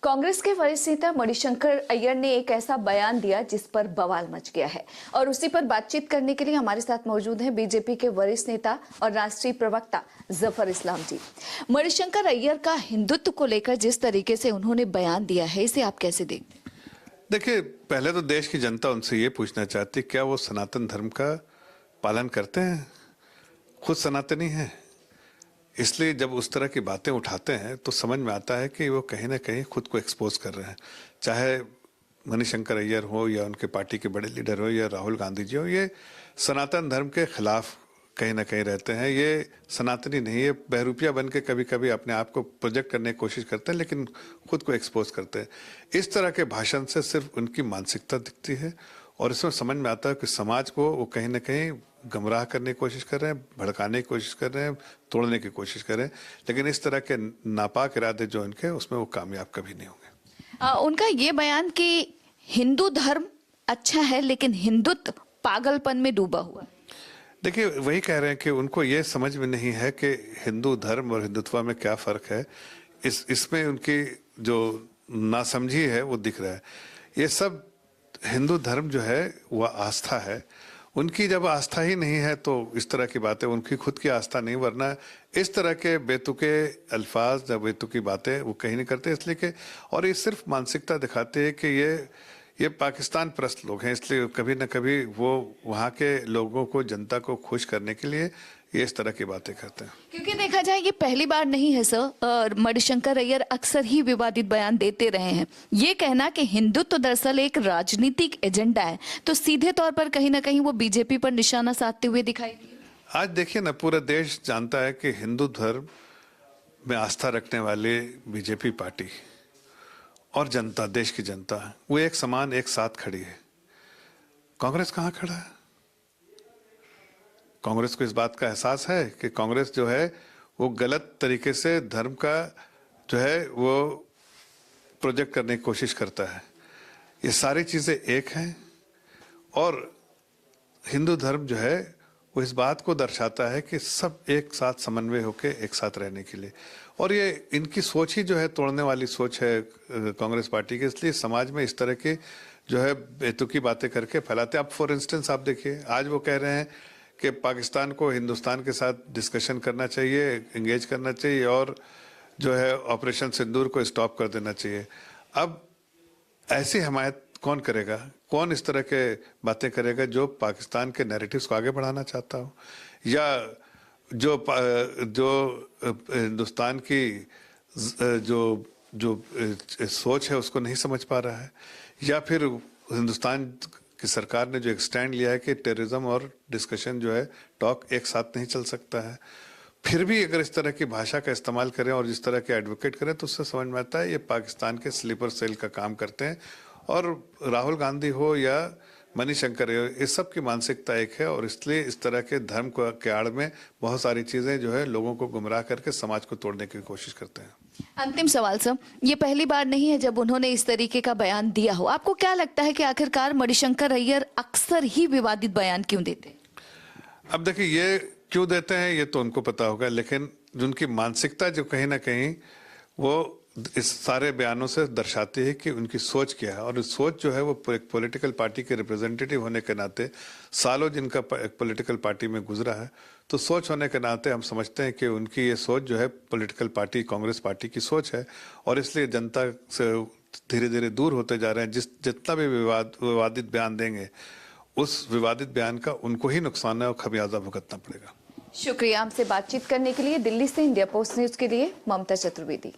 कांग्रेस के वरिष्ठ नेता मणिशंकर अय्यर ने एक ऐसा बयान दिया जिस पर बवाल मच गया है और उसी पर बातचीत करने के लिए हमारे साथ मौजूद हैं बीजेपी के वरिष्ठ नेता और राष्ट्रीय प्रवक्ता जफर इस्लाम जी। मणिशंकर अय्यर का हिंदुत्व को लेकर जिस तरीके से उन्होंने बयान दिया है, इसे आप कैसे देखते हैं? देखिए, पहले तो देश की जनता उनसे ये पूछना चाहती, क्या वो सनातन धर्म का पालन करते हैं? खुद सनातनी हैं, इसलिए जब उस तरह की बातें उठाते हैं तो समझ में आता है कि वो कहीं ना कहीं खुद को एक्सपोज कर रहे हैं। चाहे मणिशंकर अय्यर हो या उनके पार्टी के बड़े लीडर हो या राहुल गांधी जी हो, ये सनातन धर्म के खिलाफ कहीं ना कहीं रहते हैं। ये सनातनी नहीं, ये बहरूपिया बन के कभी कभी अपने आप को प्रोजेक्ट करने की कोशिश करते हैं, लेकिन खुद को एक्सपोज करते हैं। इस तरह के भाषण से सिर्फ उनकी मानसिकता दिखती है और इसमें समझ में आता है कि समाज को वो कहीं ना कहीं गुमराह करने की कोशिश कर रहे हैं, भड़काने की कोशिश कर रहे हैं, तोड़ने की कोशिश कर रहे हैं। लेकिन इस तरह के नापाक इरादे जो इनके, उसमें वो कामयाब कभी नहीं होंगे। उनका ये बयान कि हिंदू धर्म अच्छा है लेकिन हिंदुत्व पागलपन में डूबा हुआ है। देखिए, वही कह रहे हैं कि उनको ये समझ में नहीं है कि हिंदू धर्म और हिंदुत्व में क्या फर्क है। इसमें उनकी जो नासमझी है वो दिख रहा है। ये सब हिंदू धर्म जो है वह आस्था है, उनकी जब आस्था ही नहीं है तो इस तरह की बातें, उनकी खुद की आस्था नहीं, वरना इस तरह के बेतुके अल्फाज या बेतुकी बातें वो कहीं नहीं करते। इसलिए कि और ये सिर्फ मानसिकता दिखाते हैं कि ये पाकिस्तान परस्त लोग हैं, इसलिए कभी ना कभी वो वहाँ के लोगों को, जनता को खुश करने के लिए ये इस तरह की बातें करते हैं। क्योंकि देखा जाए ये पहली बार नहीं है सर, मणिशंकर अय्यर अक्सर ही विवादित बयान देते रहे हैं। ये कहना कि हिंदुत्व दरअसल एक राजनीतिक एजेंडा है, तो सीधे तौर पर कहीं ना कहीं वो बीजेपी पर निशाना साधते हुए दिखाई दिए। आज देखिए ना, पूरा देश जानता है कि हिंदू धर्म में आस्था रखने वाले बीजेपी पार्टी और जनता, देश की जनता, वो एक समान एक साथ खड़ी है। कांग्रेस कहाँ खड़ा है? कांग्रेस को इस बात का एहसास है कि कांग्रेस जो है वो गलत तरीके से धर्म का जो है वो प्रोजेक्ट करने की कोशिश करता है। ये सारी चीज़ें एक हैं और हिंदू धर्म जो है वो इस बात को दर्शाता है कि सब एक साथ समन्वय होकर एक साथ रहने के लिए। और ये इनकी सोच ही जो है तोड़ने वाली सोच है कांग्रेस पार्टी की, इसलिए समाज में इस तरह की जो है बेतुकी बातें करके फैलाते हैं। अब फॉर इंस्टेंस आप देखिए, आज वो कह रहे हैं कि पाकिस्तान को हिंदुस्तान के साथ डिस्कशन करना चाहिए, एंगेज करना चाहिए और जो है ऑपरेशन सिंदूर को स्टॉप कर देना चाहिए। अब ऐसी हमायत कौन करेगा? कौन इस तरह के बातें करेगा जो पाकिस्तान के नैरेटिव्स को आगे बढ़ाना चाहता हो, या जो हिंदुस्तान की जो सोच है उसको नहीं समझ पा रहा है, या फिर हिंदुस्तान की सरकार ने जो एक स्टैंड लिया है कि टेररिज्म और डिस्कशन जो है, टॉक एक साथ नहीं चल सकता है। फिर भी अगर इस तरह की भाषा का इस्तेमाल करें और जिस तरह के एडवोकेट करें तो उससे समझ में आता है ये पाकिस्तान के स्लीपर सेल का काम करते हैं। और राहुल गांधी हो या मणिशंकर, इस सब की मानसिकता एक है और इसलिए इस तरह के धर्म के आड़ में बहुत सारी चीज़ें जो है लोगों को गुमराह करके समाज को तोड़ने की कोशिश करते हैं। अंतिम सवाल सर, ये पहली बार नहीं है जब उन्होंने इस तरीके का बयान दिया हो। आपको क्या लगता है कि आखिरकार मणिशंकर अय्यर अक्सर ही विवादित बयान क्यों देते हैं? अब देखिए, ये क्यों देते हैं ये तो उनको पता होगा, लेकिन उनकी मानसिकता जो कहीं ना कहीं वो इस सारे बयानों से दर्शाती है कि उनकी सोच क्या है। और इस सोच जो है वो एक पॉलिटिकल पार्टी के रिप्रेजेंटेटिव होने के नाते, सालों जिनका एक पॉलिटिकल पार्टी में गुजरा है, तो सोच होने के नाते हम समझते हैं कि उनकी ये सोच जो है पॉलिटिकल पार्टी, कांग्रेस पार्टी की सोच है और इसलिए जनता से धीरे धीरे दूर होते जा रहे हैं। जितना भी विवादित बयान देंगे, उस विवादित बयान का उनको ही नुकसान है और खमियाजा भुगतना पड़ेगा। शुक्रिया हमसे बातचीत करने के लिए। दिल्ली से इंडिया पोस्ट न्यूज के लिए ममता चतुर्वेदी।